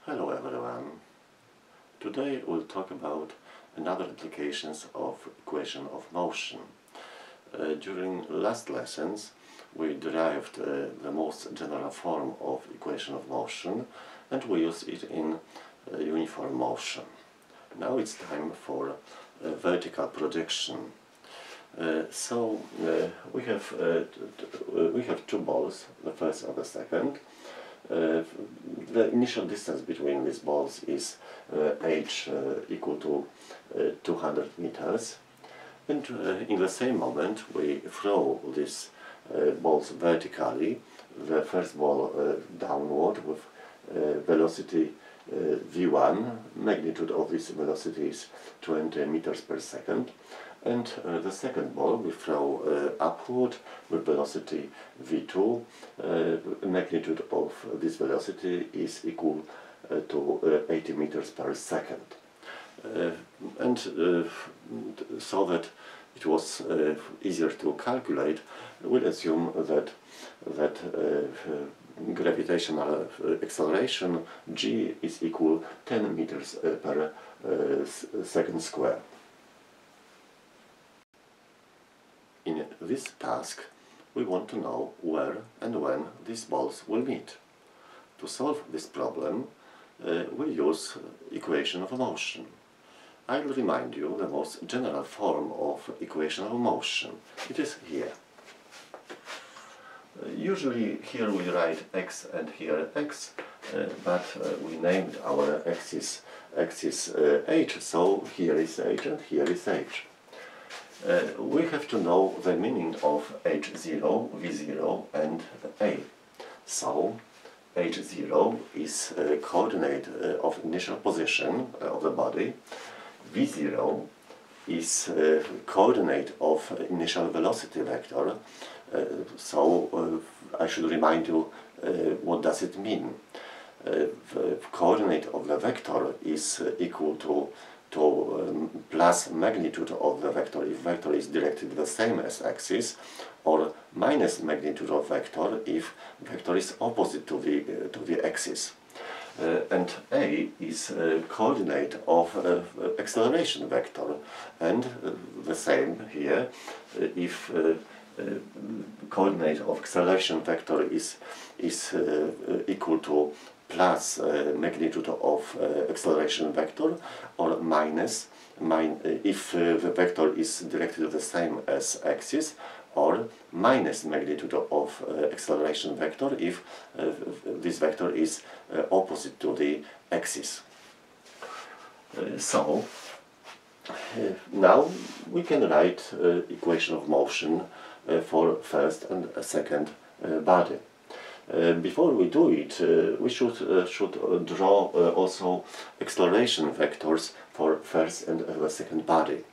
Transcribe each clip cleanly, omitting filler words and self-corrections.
Hello everyone. Today we'll talk about another applications of equation of motion. During last lessons we derived the most general form of equation of motion and we use it in uniform motion. Now it's time for vertical projection. We have two balls, the first and the second. The initial distance between these balls is h equal to 200 meters, and in the same moment we throw these balls vertically, the first ball downward with velocity v1, magnitude of this velocity is 20 meters per second, and the second ball we throw upward with velocity v2, magnitude of this velocity is equal to 80 meters per second. So that it was easier to calculate, we'll assume that gravitational acceleration g is equal 10 meters per second square. In this task, we want to know where and when these balls will meet. To solve this problem, we use equation of motion. I'll remind you the most general form of equation of motion. It is here. Usually here we write x and here x, but we named our axis h, so here is h and here is h. We have to know the meaning of h0, v0 and a. So h0 is a coordinate of initial position of the body, v0 is a coordinate of initial velocity vector, so I should remind you what does it mean. The coordinate of the vector is equal to plus magnitude of the vector if vector is directed the same as axis, or minus magnitude of vector if vector is opposite to the axis. And a is a coordinate of acceleration vector, and the same here if coordinate of acceleration vector is equal to plus magnitude of acceleration vector, or minus if the vector is directed the same as axis, or minus magnitude of acceleration vector if this vector is opposite to the axis. So now we can write equation of motion for first and second body. Before we do it, we should draw also acceleration vectors for first and the second body.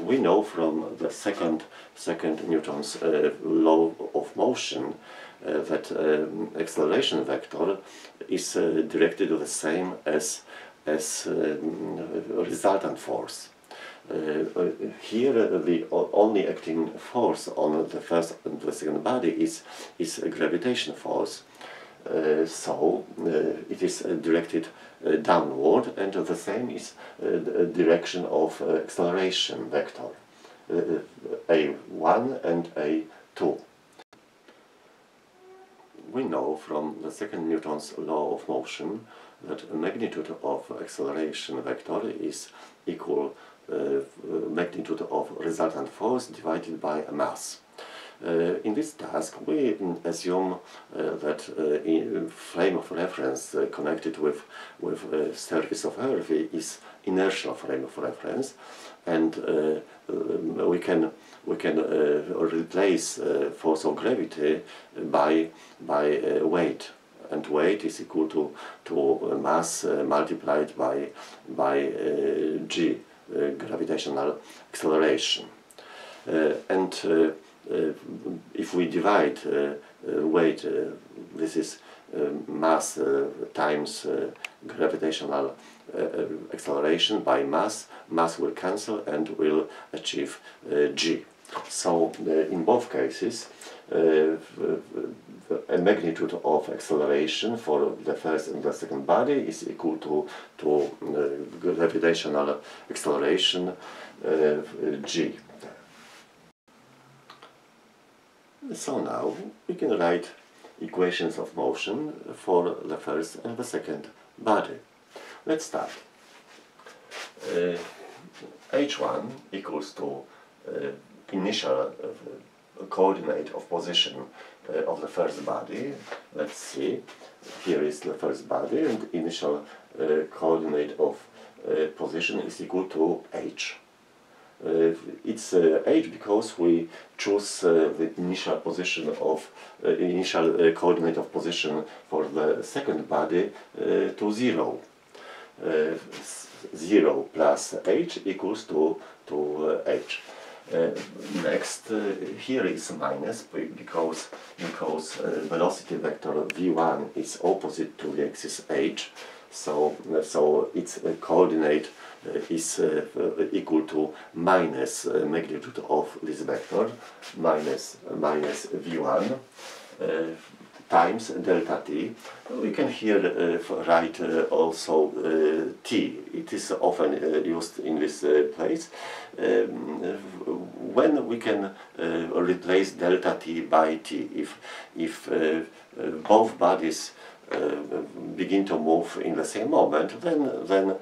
We know from the second Newton's law of motion that acceleration vector is directed the same as resultant force. Here the only acting force on the first and the second body is a gravitation force, so it is directed downward, and the same is the direction of acceleration vector, a1 and a2. We know from the second Newton's law of motion that magnitude of acceleration vector is equal magnitude of resultant force divided by a mass. In this task we assume that in frame of reference connected with surface of Earth is inertial frame of reference, and we can replace force of gravity by weight, and weight is equal to mass multiplied by g, gravitational acceleration. If we divide weight, this is mass times gravitational acceleration by mass, mass will cancel and will achieve g. So in both cases a magnitude of acceleration for the first and the second body is equal to gravitational acceleration g. So now we can write equations of motion for the first and the second body. Let's start. h1 equals to initial coordinate of position of the first body. Let's see, here is the first body, and initial coordinate of position is equal to h. It's h because we choose the initial position of initial coordinate of position for the second body to 0. 0 plus h equals to h. Next, here is minus because velocity vector v1 is opposite to the axis h, so its coordinate is equal to minus magnitude of this vector, minus v1 times delta t. We can here write also t. It is often used in this place. When we can replace delta t by t, if both bodies begin to move in the same moment, then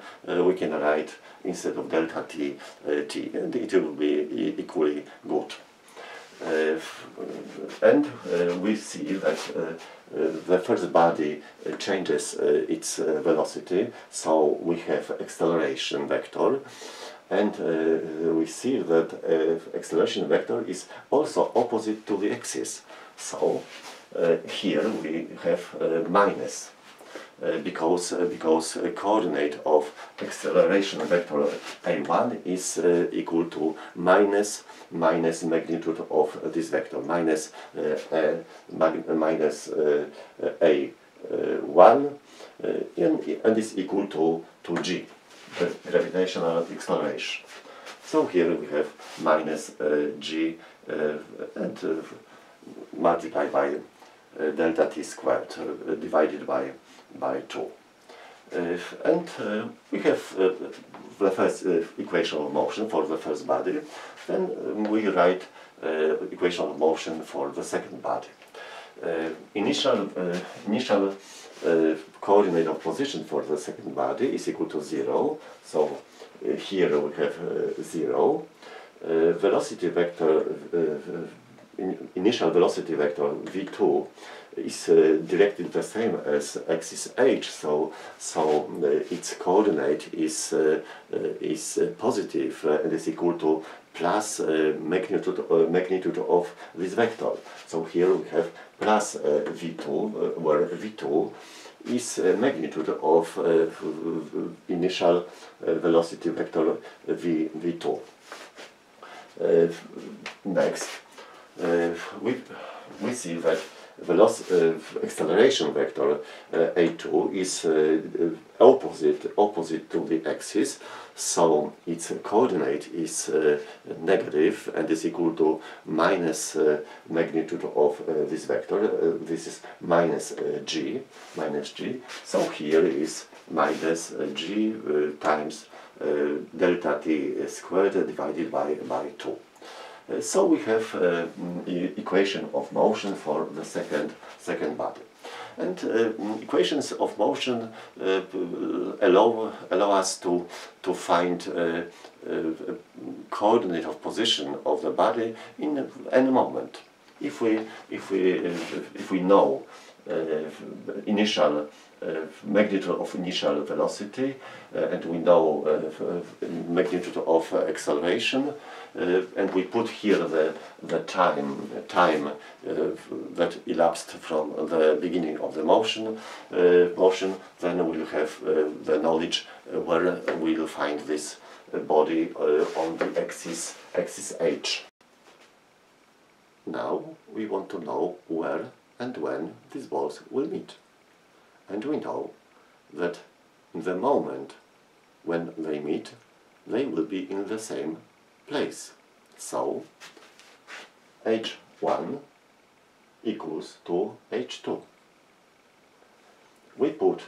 we can write instead of delta t, t, and it will be equally good. And we see that the first body changes its velocity, so we have acceleration vector, and we see that acceleration vector is also opposite to the axis. So here we have minus. Because coordinate of acceleration vector a1 is equal to minus magnitude of this vector, minus a1 and is equal to g, the gravitational acceleration. So here we have minus g and multiplied by delta t squared divided by 2. And we have the first equation of motion for the first body. Then we write equation of motion for the second body. Initial coordinate of position for the second body is equal to 0. So here we have 0. Velocity vector, initial velocity vector v2 is directed the same as axis h, so its coordinate is positive and is equal to plus magnitude of this vector. So here we have plus v2, where v2 is magnitude of initial velocity vector v2. Next, we see that acceleration vector a2 is opposite to the axis, so its coordinate is negative and is equal to minus magnitude of this vector. This is minus g. So here is minus g times delta t squared divided by 2. So we have equation of motion for the second body, and equations of motion allow us to find coordinate of position of the body in any moment. If we know initial magnitude of initial velocity and we know magnitude of acceleration, and we put here the time that elapsed from the beginning of the motion, then we'll have the knowledge where we'll find this body on the axis h. Now we want to know where and when these balls will meet. And we know that in the moment when they meet, they will be in the same place. So h1 equals to h2. We put,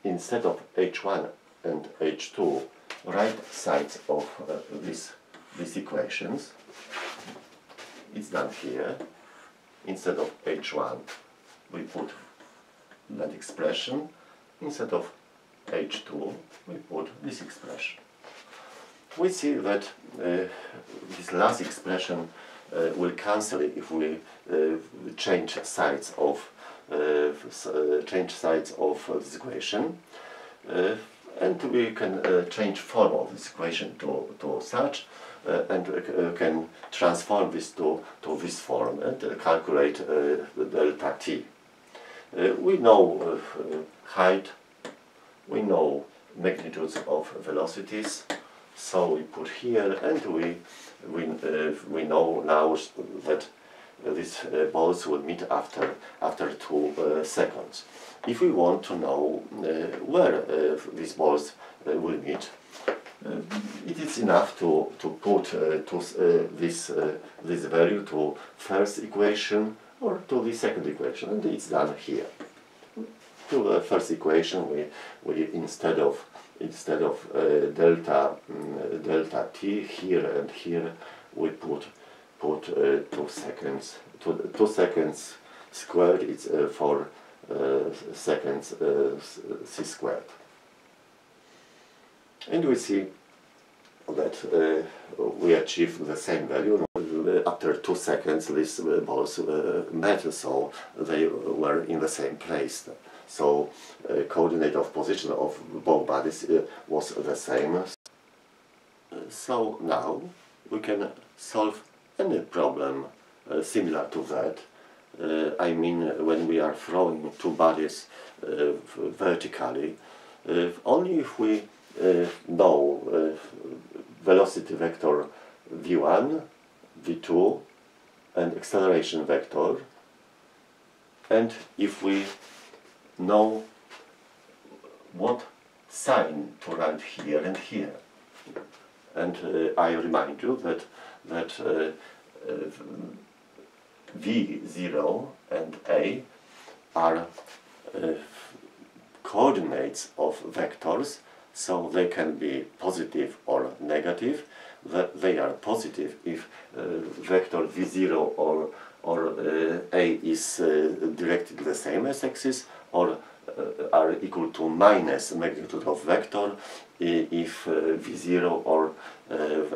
instead of h1 and h2, right sides of these equations. It's done here. Instead of h1, we put that expression. Instead of h2, we put this expression. We see that this last expression will cancel if we change sides of this equation, and we can change form of this equation to such, and can transform this to this form and calculate delta t. We know height, we know magnitudes of velocities, so we put here, and we know now that these balls will meet after 2 seconds. If we want to know where these balls will meet, it is enough to put this value to first equation or to the second equation, and it's done here. To the first equation, we instead of delta t here and here, we put 2 seconds. 2 seconds squared, it's 4 seconds c squared. And we see that we achieve the same value. After 2 seconds, these balls met, so they were in the same place. So coordinate of position of both bodies was the same. So now we can solve any problem similar to that. I mean, when we are throwing 2 bodies vertically, only if we know velocity vector v1, v2 and acceleration vector, and if we know what sign to write here and here. And I remind you that v0 and a are coordinates of vectors, so they can be positive or negative. That they are positive if vector v0 or a is directed the same as axis, or are equal to minus magnitude of vector if v0 or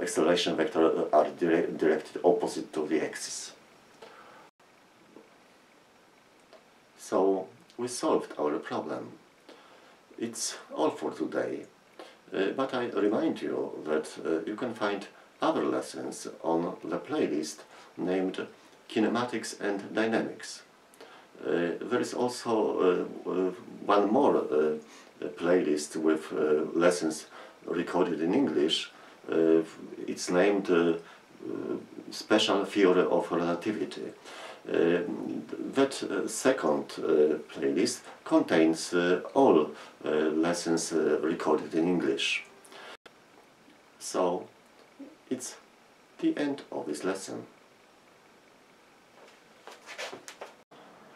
acceleration vector are directed opposite to the axis. So we solved our problem. It's all for today, but I remind you that you can find other lessons on the playlist named Kinematics and Dynamics. There is also one more playlist with lessons recorded in English. It's named Special Theory of Relativity. That second playlist contains all lessons recorded in English. So it's the end of this lesson.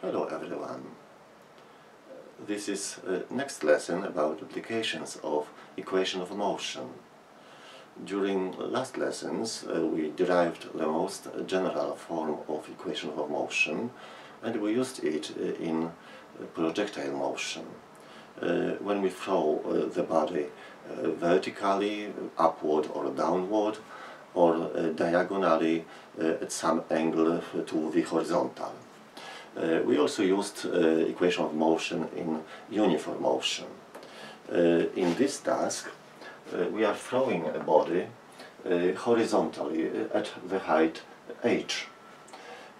Hello everyone. This is next lesson about applications of equation of motion. During last lessons we derived the most general form of equation of motion, and we used it in projectile motion. When we throw the body vertically, upward or downward, or diagonally at some angle to the horizontal. We also used equation of motion in uniform motion. In this task we are throwing a body horizontally at the height h.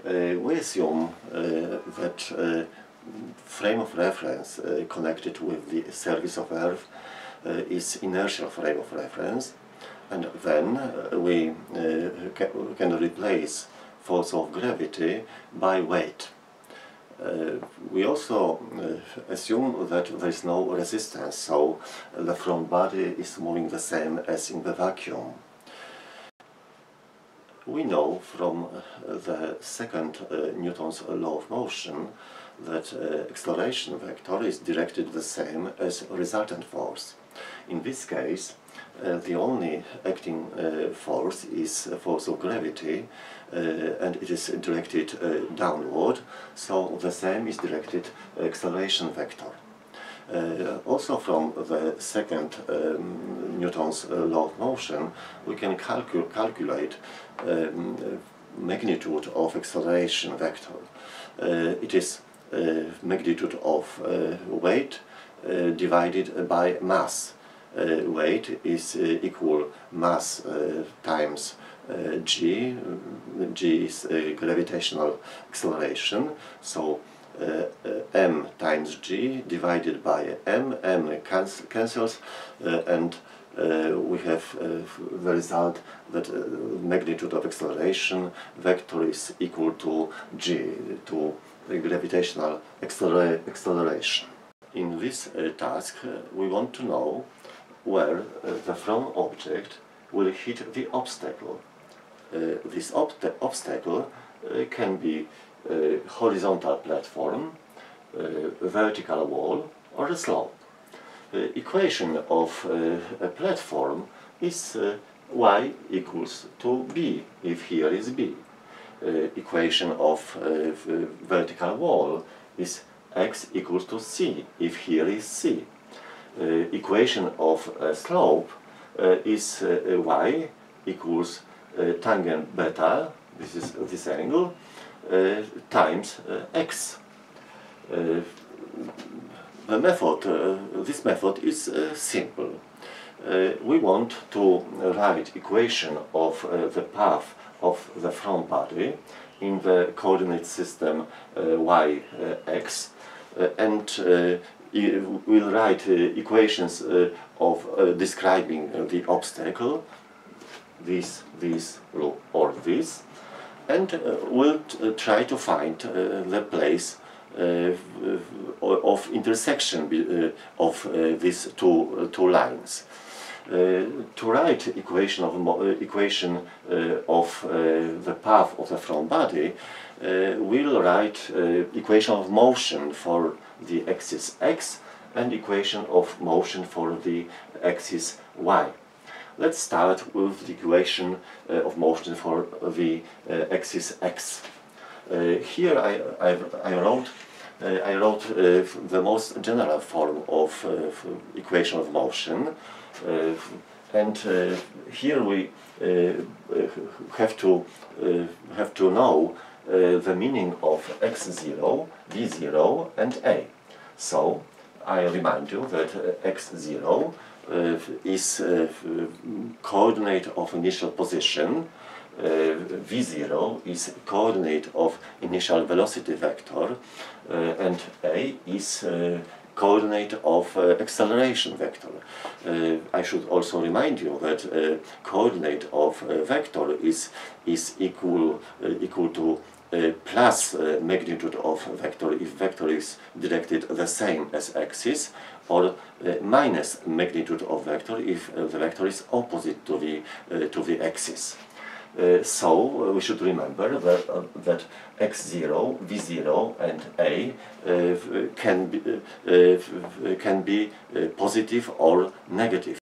We assume that frame of reference connected with the surface of Earth is inertial frame of reference, and then we can replace force of gravity by weight. We also assume that there is no resistance, so the front body is moving the same as in the vacuum. We know from the second Newton's law of motion that acceleration vector is directed the same as resultant force. In this case, the only acting force is force of gravity, and it is directed downward, so the same is directed acceleration vector. Also from the second Newton's law of motion, we can calculate magnitude of acceleration vector. It is magnitude of weight divided by mass. Weight is equal mass times g. G is gravitational acceleration, so m times g divided by m cancels, and we have the result that magnitude of acceleration vector is equal to g, to gravitational acceleration. In this task we want to know where the thrown object will hit the obstacle. This obstacle can be a horizontal platform, vertical wall, or a slope. Equation of a platform is y equals to b, if here is b. Equation of vertical wall is x equals to c, if here is c. Equation of a slope is y equals tangent beta, this is this angle, times x. This method is simple. We want to write equation of the path of the front body in the coordinate system y, x, and we'll write equations of describing the obstacle, this, or this, and we'll try to find the place of intersection of these two lines. To write equation of the path of the front body, we'll write equation of motion for the axis x and equation of motion for the axis y. Let's start with the equation of motion for the axis x. Here I wrote the most general form of equation of motion, and here we have to know the meaning of x0, v0 and a. So I remind you that x0 is coordinate of initial position, v0 is coordinate of initial velocity vector, and a is coordinate of acceleration vector. I should also remind you that coordinate of vector is equal to plus magnitude of vector if vector is directed the same as axis, or minus magnitude of vector if the vector is opposite to the axis. So we should remember that x0, v0 and a can be positive or negative.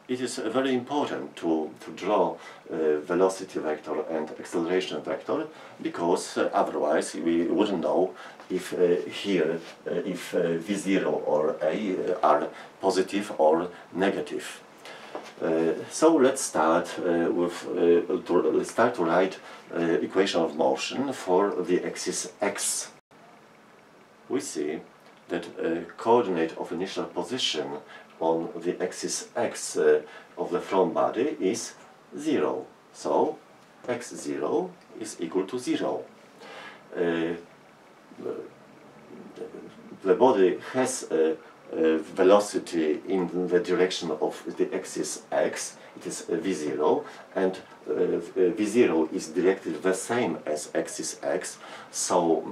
It is very important to draw velocity vector and acceleration vector, because otherwise we wouldn't know if v0 or a are positive or negative. So let's start to write equation of motion for the axis x. We see that coordinate of initial position on the axis x of the front body is 0. So x0 is equal to 0. The body has velocity in the direction of the axis x, it is v0, and v0 is directed the same as axis x, so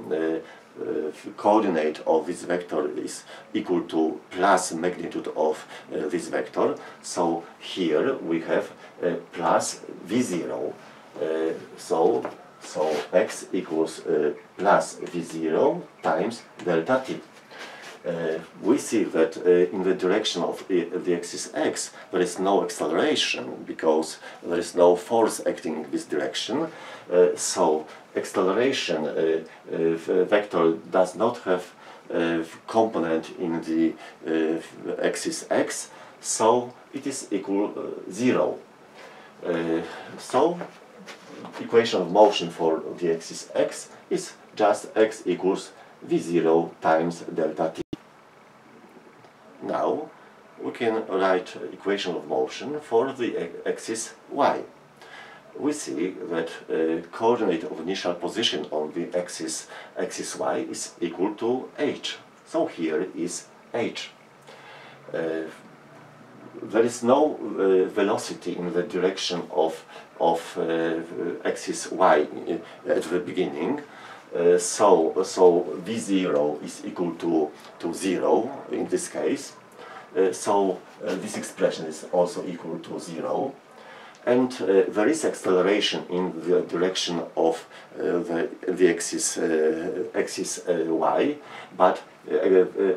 coordinate of this vector is equal to plus magnitude of this vector. So here we have plus v0. So x equals plus v0 times delta t. We see that in the direction of the axis x there is no acceleration because there is no force acting in this direction. So acceleration vector does not have component in the axis x, so it is equal 0. So equation of motion for the axis x is just x equals v0 times delta t. Now we can write equation of motion for the axis y. We see that coordinate of initial position on the axis y is equal to h. So here is h. There is no velocity in the direction of axis y at the beginning. So v0 is equal to 0 in this case. So this expression is also equal to 0. And there is acceleration in the direction of the axis y, but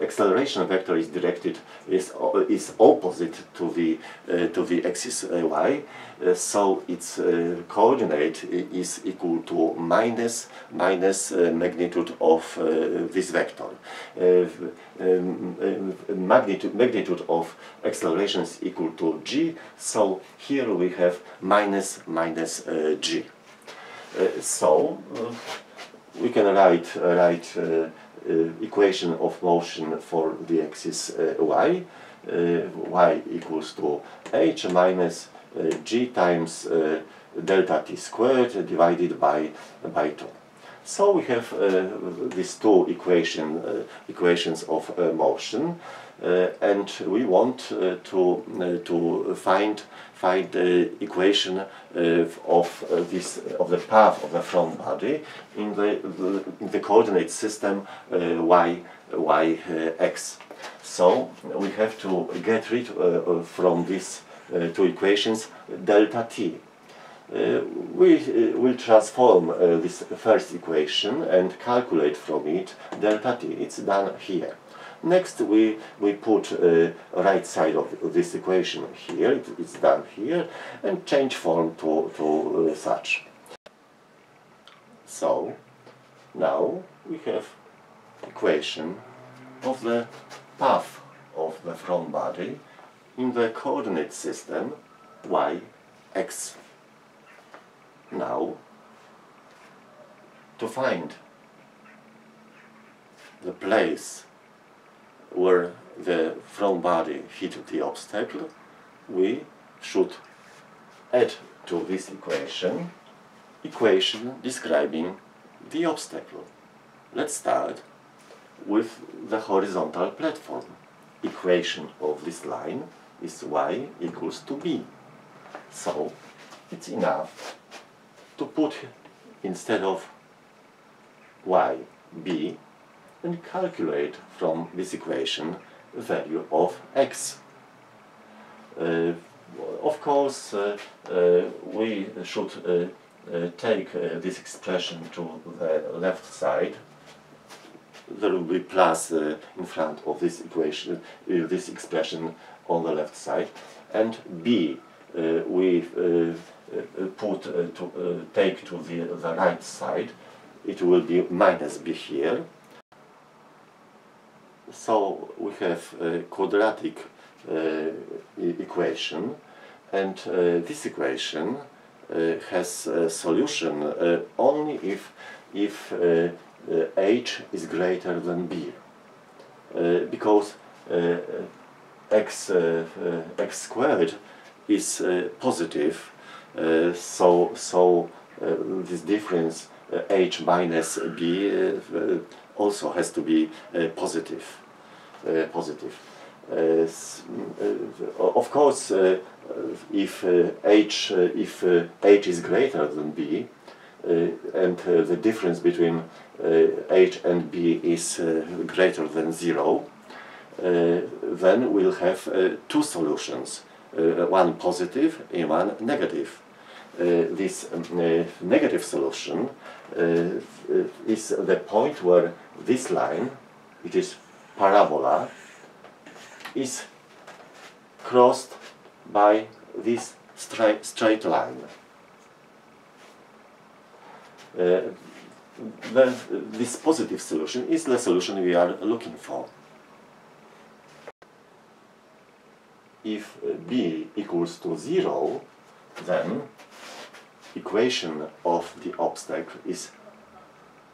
acceleration vector is directed is opposite to the axis y, so its coordinate is equal to minus magnitude of this vector. Magnitude of acceleration is equal to g, so here we have minus g. So we can write equation of motion for the axis y. Y equals to h minus g times delta t squared divided by 2. So we have these two equations of motion, and we want to find the equation of the path of the front body in the coordinate system y x. So we have to get rid from these two equations delta t. We will transform this first equation and calculate from it delta t. It's done here. Next we put right side of this equation here, it's done here, and change form to such. So now we have equation of the path of the front body in the coordinate system y x. Now, to find the place where the front body hit the obstacle, we should add to this equation describing the obstacle. Let's start with the horizontal platform. Equation of this line is y equals to b. So it's enough to put instead of y, b, and calculate from this equation the value of x. Of course, we should take this expression to the left side. There will be plus in front of this equation, this expression on the left side, and b we take to the right side. It will be minus b here. So we have a quadratic equation, and this equation has a solution only if h is greater than b, because x squared is positive, so this difference h minus b also has to be positive. Of course, if h is greater than b, and the difference between h and b is greater than 0, then we'll have two solutions, one positive and one negative. this negative solution is the point where this line, it is parabola, is crossed by this straight line. This positive solution is the solution we are looking for. If b equals to 0, then equation of the obstacle is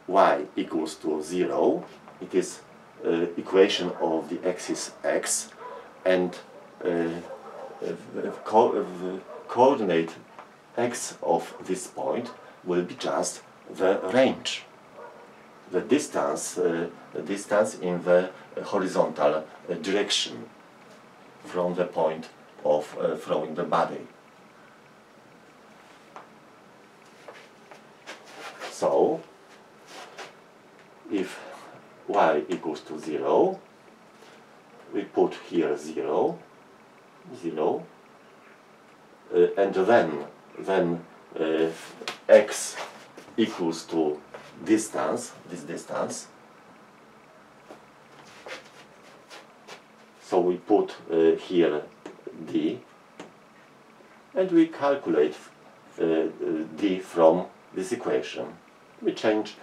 y equals to 0. It is equation of the axis x, and coordinate x of this point will be just the range, the distance in the horizontal direction from the point of throwing the body. So, if y equals to 0, we put here 0, 0, and then x equals to distance, this distance. So we put here d, and we calculate d from this equation. We change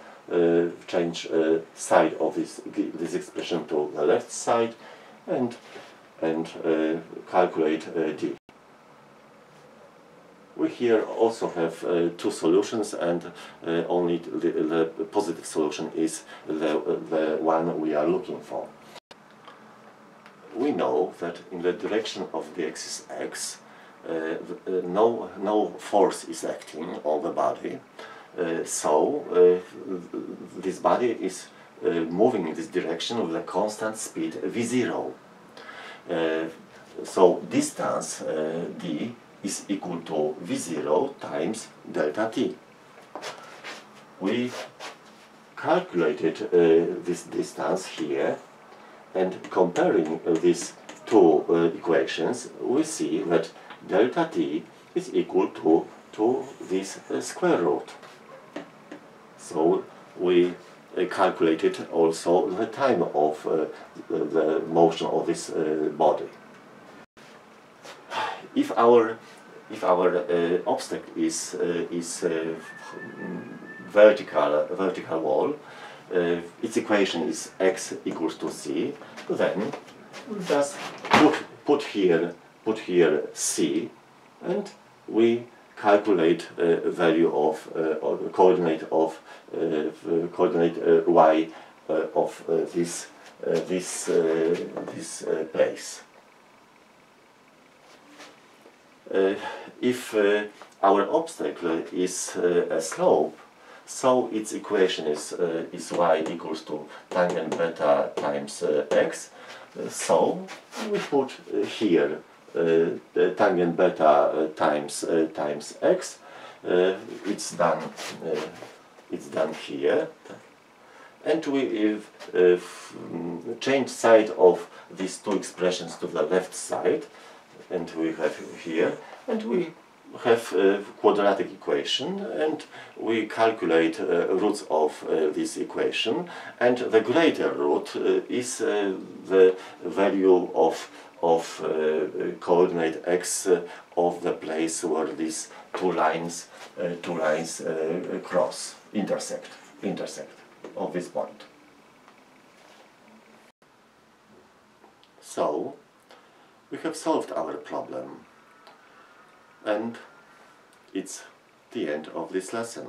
side of this expression to the left side, and calculate d. We here also have two solutions, and only the positive solution is the one we are looking for. We know that in the direction of the axis x, no force is acting on the body, so this body is moving in this direction with a constant speed v0. So distance d is equal to v0 times delta t. We calculated this distance here, and comparing these two equations, we see that delta t is equal to this square root. So we calculated also the time of the motion of this body. If our obstacle is vertical wall, its equation is x equals to c, then we just put here c, and we calculate value of coordinate y of this place. If our obstacle is a slope, so its equation is y equals to tangent beta times x. So we put here tangent beta times x. It's done here, and we change side of these two expressions to the left side, and we have here, and we have a quadratic equation, and we calculate roots of this equation, and the greater root is the value of coordinate x of the place where these two lines intersect of this point. So we have solved our problem, and it's the end of this lesson.